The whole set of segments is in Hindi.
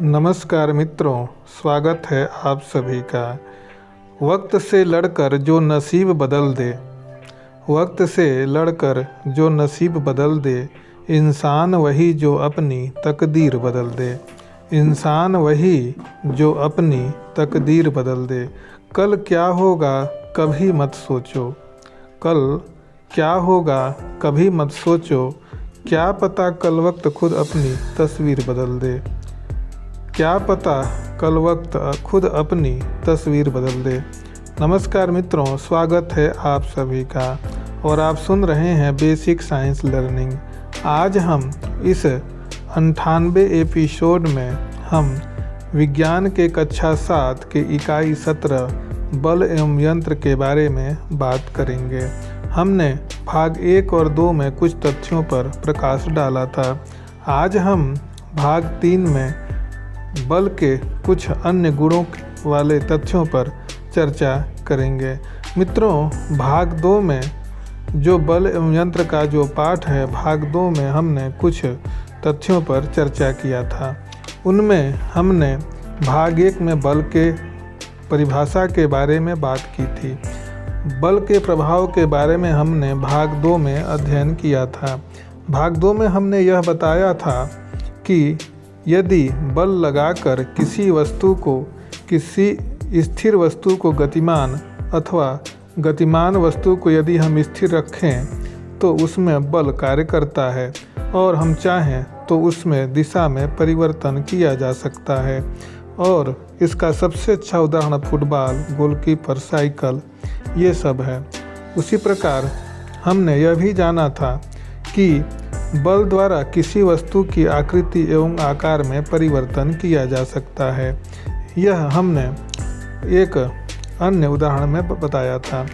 नमस्कार मित्रों, स्वागत है आप सभी का। वक्त से लड़कर जो नसीब बदल दे, वक्त से लड़कर जो नसीब बदल दे, इंसान वही जो अपनी तकदीर बदल दे, इंसान वही जो अपनी तकदीर बदल दे। कल क्या होगा कभी मत सोचो, कल क्या होगा कभी मत सोचो, क्या पता कल वक्त खुद अपनी तस्वीर बदल दे, क्या पता कल वक्त खुद अपनी तस्वीर बदल दे। नमस्कार मित्रों, स्वागत है आप सभी का और आप सुन रहे हैं बेसिक साइंस लर्निंग। आज हम इस 98वें एपिसोड में हम विज्ञान के कक्षा 7 के इकाई 17 बल एवं यंत्र के बारे में बात करेंगे। हमने भाग 1 और 2 में कुछ तथ्यों पर प्रकाश डाला था। आज हम भाग 3 में बल के कुछ अन्य गुणों वाले तथ्यों पर चर्चा करेंगे। मित्रों, भाग 2 में जो बल एवं यंत्र का जो पाठ है, भाग 2 में हमने कुछ तथ्यों पर चर्चा किया था। उनमें हमने भाग 1 में बल के परिभाषा के बारे में बात की थी। बल के प्रभाव के बारे में हमने भाग 2 में अध्ययन किया था। भाग 2 में हमने यह बताया था कि यदि बल लगाकर किसी वस्तु को, किसी स्थिर वस्तु को गतिमान अथवा गतिमान वस्तु को यदि हम स्थिर रखें तो उसमें बल कार्य करता है और हम चाहें तो उसमें दिशा में परिवर्तन किया जा सकता है। और इसका सबसे अच्छा उदाहरण फुटबॉल, गोलकीपर, साइकिल, ये सब है। उसी प्रकार हमने यह भी जाना था कि बल द्वारा किसी वस्तु की आकृति एवं आकार में परिवर्तन किया जा सकता है। यह हमने एक अन्य उदाहरण में बताया था।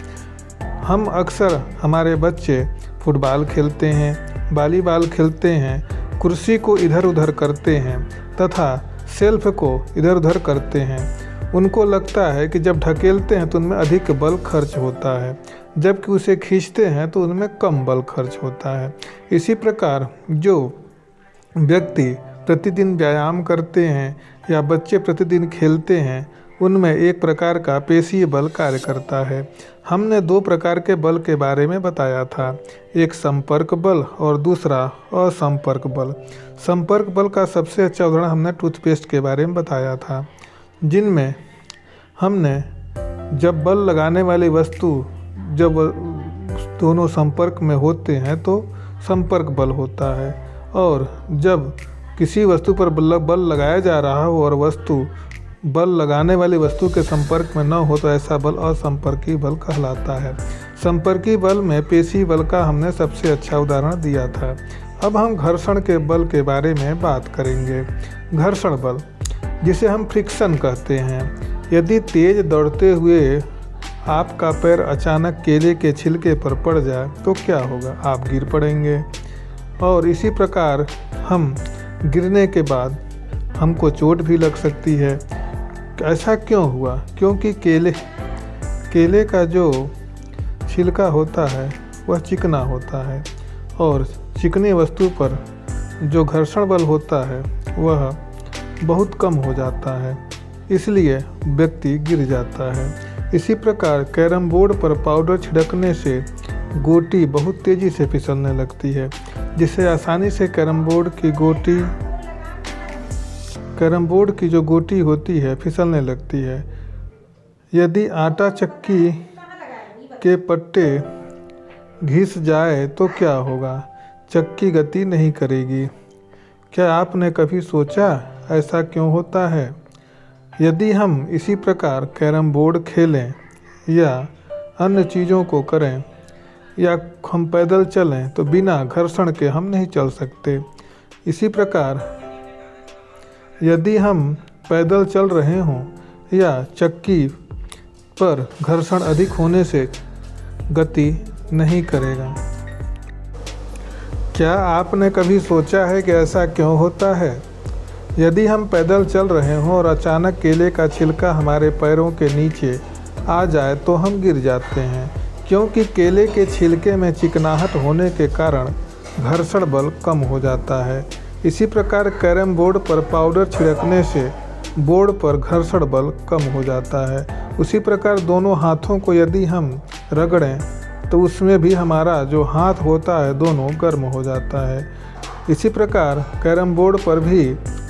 हम अक्सर हमारे बच्चे फुटबॉल खेलते हैं, वॉलीबॉल खेलते हैं, कुर्सी को इधर उधर करते हैं तथा शेल्फ को इधर उधर करते हैं। उनको लगता है कि जब ढकेलते हैं तो उनमें अधिक बल खर्च होता है, जबकि उसे खींचते हैं तो उनमें कम बल खर्च होता है। इसी प्रकार जो व्यक्ति प्रतिदिन व्यायाम करते हैं या बच्चे प्रतिदिन खेलते हैं, उनमें एक प्रकार का पेशीय बल कार्य करता है। हमने 2 प्रकार के बल के बारे में बताया था, एक संपर्क बल और दूसरा असंपर्क बल। संपर्क बल का सबसे अच्छा उदाहरण हमने टूथपेस्ट के बारे में बताया था, जिनमें हमने जब बल लगाने वाली वस्तु जब दोनों संपर्क में होते हैं तो संपर्क बल होता है, और जब किसी वस्तु पर बल लगाया जा रहा हो और वस्तु बल लगाने वाली वस्तु के संपर्क में न हो तो ऐसा बल असंपर्की बल कहलाता है। संपर्की बल में पेशी बल का हमने सबसे अच्छा उदाहरण दिया था। अब हम घर्षण के बल के बारे में बात करेंगे। घर्षण बल, जिसे हम फ्रिक्शन कहते हैं। यदि तेज दौड़ते हुए आपका पैर अचानक केले के छिलके पर पड़ जाए तो क्या होगा? आप गिर पड़ेंगे। और इसी प्रकार हम गिरने के बाद हमको चोट भी लग सकती है। ऐसा क्यों हुआ? क्योंकि केले का जो छिलका होता है वह चिकना होता है और चिकनी वस्तु पर जो घर्षण बल होता है वह बहुत कम हो जाता है, इसलिए व्यक्ति गिर जाता है। इसी प्रकार कैरम बोर्ड पर पाउडर छिड़कने से गोटी बहुत तेज़ी से फिसलने लगती है, जिससे आसानी से कैरम बोर्ड की जो गोटी होती है फिसलने लगती है। यदि आटा चक्की के पट्टे घिस जाए तो क्या होगा? चक्की गति नहीं करेगी। क्या आपने कभी सोचा ऐसा क्यों होता है? यदि हम इसी प्रकार कैरम बोर्ड खेलें या अन्य चीज़ों को करें या हम पैदल चलें तो बिना घर्षण के हम नहीं चल सकते। इसी प्रकार यदि हम पैदल चल रहे हों या चक्की पर घर्षण अधिक होने से गति नहीं करेगा। क्या आपने कभी सोचा है कि ऐसा क्यों होता है? यदि हम पैदल चल रहे हों और अचानक केले का छिलका हमारे पैरों के नीचे आ जाए तो हम गिर जाते हैं, क्योंकि केले के छिलके में चिकनाहट होने के कारण घर्षण बल कम हो जाता है। इसी प्रकार कैरम बोर्ड पर पाउडर छिड़कने से बोर्ड पर घर्षण बल कम हो जाता है। उसी प्रकार दोनों हाथों को यदि हम रगड़ें तो उसमें भी हमारा जो हाथ होता है दोनों गर्म हो जाता है। इसी प्रकार कैरम बोर्ड पर भी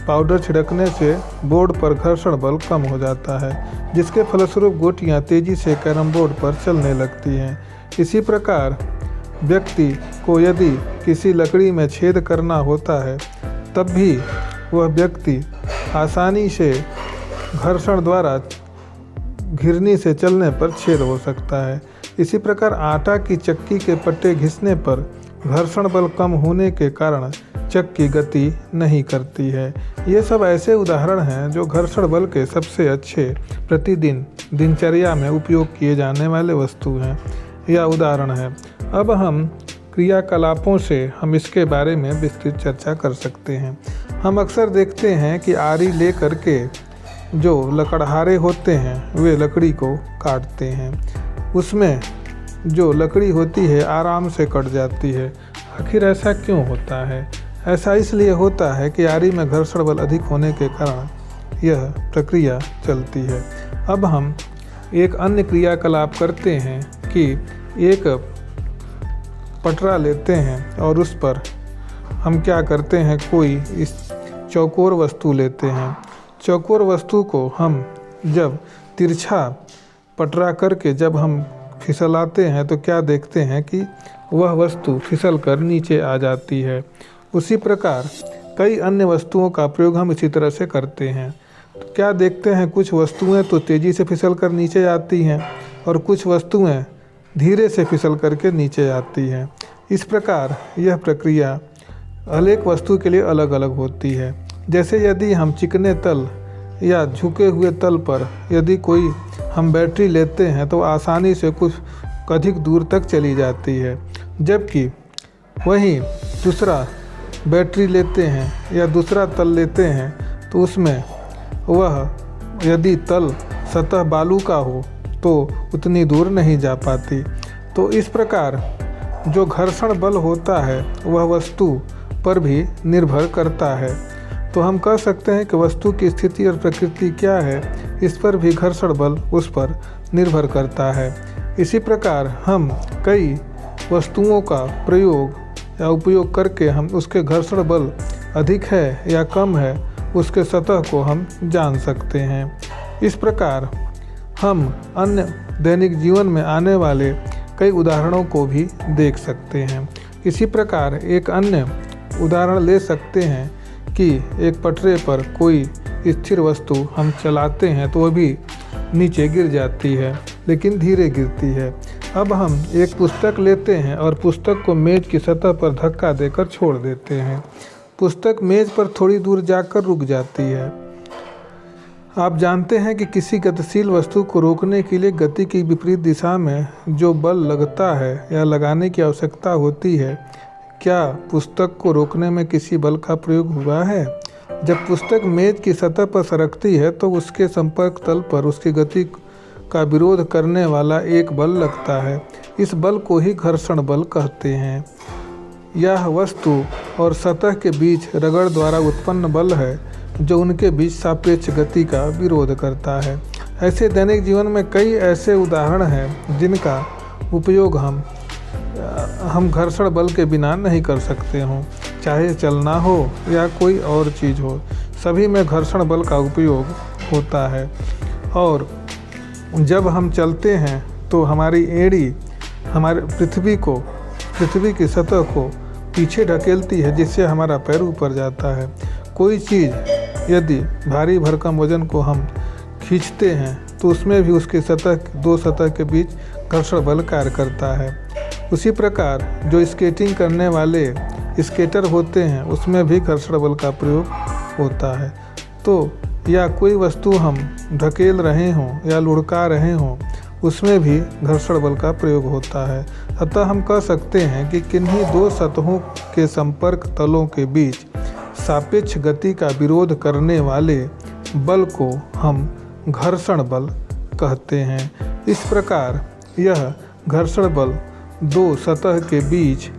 पाउडर छिड़कने से बोर्ड पर घर्षण बल कम हो जाता है, जिसके फलस्वरूप गोटियां तेजी से कैरम बोर्ड पर चलने लगती हैं। इसी प्रकार व्यक्ति को यदि किसी लकड़ी में छेद करना होता है तब भी वह व्यक्ति आसानी से घर्षण द्वारा घिरनी से चलने पर छेद हो सकता है। इसी प्रकार आटा की चक्की के पट्टे घिसने पर घर्षण बल कम होने के कारण चक्की गति नहीं करती है। ये सब ऐसे उदाहरण हैं जो घर्षण बल के सबसे अच्छे प्रतिदिन दिनचर्या में उपयोग किए जाने वाले वस्तु हैं या उदाहरण हैं। अब हम क्रियाकलापों से हम इसके बारे में विस्तृत चर्चा कर सकते हैं। हम अक्सर देखते हैं कि आरी ले करके जो लकड़हारे होते हैं वे लकड़ी को काटते हैं। उसमें जो लकड़ी होती है आराम से कट जाती है। आखिर ऐसा क्यों होता है? ऐसा इसलिए होता है कि आरी में घर्षण बल अधिक होने के कारण यह प्रक्रिया चलती है। अब हम एक अन्य क्रियाकलाप करते हैं कि एक पटरा लेते हैं और उस पर हम क्या करते हैं, कोई इस चौकोर वस्तु लेते हैं। चौकोर वस्तु को हम जब तिरछा पटरा करके जब हम फिसलाते हैं तो क्या देखते हैं कि वह वस्तु फिसल कर नीचे आ जाती है। उसी प्रकार कई अन्य वस्तुओं का प्रयोग हम इसी तरह से करते हैं। तो क्या देखते हैं, कुछ वस्तुएं तो तेज़ी से फिसल कर नीचे आती हैं और कुछ वस्तुएं धीरे से फिसल करके नीचे आती हैं। इस प्रकार यह प्रक्रिया अनेक वस्तु के लिए अलग अलग होती है। जैसे यदि हम चिकने तल या झुके हुए तल पर यदि कोई हम बैटरी लेते हैं तो आसानी से कुछ अधिक दूर तक चली जाती है, जबकि वहीं दूसरा बैटरी लेते हैं या दूसरा तल लेते हैं तो उसमें वह यदि तल सतह बालू का हो तो उतनी दूर नहीं जा पाती। तो इस प्रकार जो घर्षण बल होता है वह वस्तु पर भी निर्भर करता है। तो हम कह सकते हैं कि वस्तु की स्थिति और प्रकृति क्या है, इस पर भी घर्षण बल उस पर निर्भर करता है। इसी प्रकार हम कई वस्तुओं का प्रयोग या उपयोग करके हम उसके घर्षण बल अधिक है या कम है उसके सतह को हम जान सकते हैं। इस प्रकार हम अन्य दैनिक जीवन में आने वाले कई उदाहरणों को भी देख सकते हैं। इसी प्रकार एक अन्य उदाहरण ले सकते हैं कि एक पटरे पर कोई स्थिर वस्तु हम चलाते हैं तो वह भी नीचे गिर जाती है, लेकिन धीरे गिरती है। अब हम एक पुस्तक लेते हैं और पुस्तक को मेज की सतह पर धक्का देकर छोड़ देते हैं। पुस्तक मेज पर थोड़ी दूर जाकर रुक जाती है। आप जानते हैं कि किसी गतिशील वस्तु को रोकने के लिए गति की विपरीत दिशा में जो बल लगता है या लगाने की आवश्यकता होती है, क्या पुस्तक को रोकने में किसी बल का प्रयोग हुआ है? जब पुस्तक मेज की सतह पर सरकती है तो उसके संपर्क तल पर उसकी गति का विरोध करने वाला एक बल लगता है। इस बल को ही घर्षण बल कहते हैं। यह वस्तु और सतह के बीच रगड़ द्वारा उत्पन्न बल है जो उनके बीच सापेक्ष गति का विरोध करता है। ऐसे दैनिक जीवन में कई ऐसे उदाहरण हैं जिनका उपयोग हम घर्षण बल के बिना नहीं कर सकते हों, चाहे चलना हो या कोई और चीज़ हो, सभी में घर्षण बल का उपयोग होता है। और जब हम चलते हैं तो हमारी एड़ी हमारे पृथ्वी की सतह को पीछे ढकेलती है, जिससे हमारा पैर ऊपर जाता है। कोई चीज़ यदि भारी भरकम वजन को हम खींचते हैं तो उसमें भी उसकी दो सतह के बीच घर्षण बल कार्य करता है। उसी प्रकार जो स्केटिंग करने वाले स्केटर होते हैं उसमें भी घर्षण बल का प्रयोग होता है। तो या कोई वस्तु हम ढकेल रहे हों या लुढ़का रहे हों उसमें भी घर्षण बल का प्रयोग होता है। अतः हम कह सकते हैं कि किन्हीं दो सतहों के संपर्क तलों के बीच सापेक्ष गति का विरोध करने वाले बल को हम घर्षण बल कहते हैं। इस प्रकार यह घर्षण बल दो सतह के बीच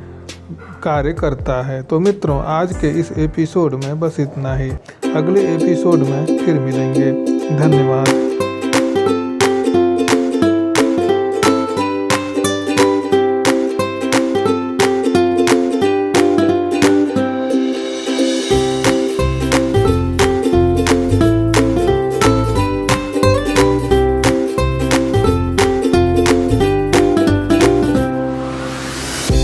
कार्य करता है। तो मित्रों, आज के इस एपिसोड में बस इतना ही। अगले एपिसोड में फिर मिलेंगे। धन्यवाद।